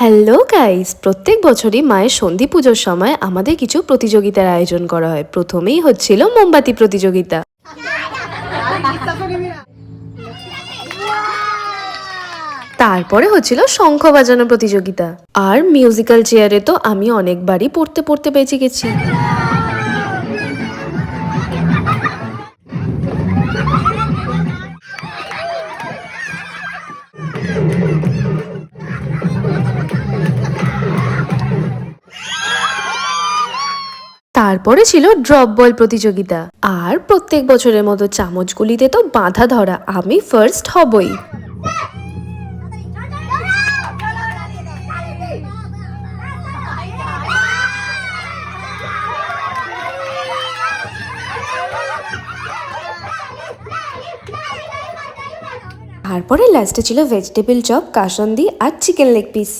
Hello guys, প্রত্যেক বছরই মায়ের সন্ধি পুজোর সময় আমাদের কিছু প্রতিযোগিতার আয়োজন করা হয়। প্রথমেই হচ্ছিল মোমবাতি প্রতিযোগিতা। তারপরে হচ্ছিল শঙ্খ বাজানো প্রতিযোগিতা। আর মিউজিক্যাল চেয়ারে তো আমি অনেকবারই পড়তে পড়তে বেঁচে গেছি। তারপরে ছিল ড্রপ বল প্রতিযোগিতা। আর প্রত্যেক বছরের মতো চামচগুলিতে তো বাঁধা ধরা, আমি ফার্স্ট হবই। তারপরে লাস্টে ছিল ভেজিটেবল চপ, কাসন্দি আর চিকেন লেগ পিস।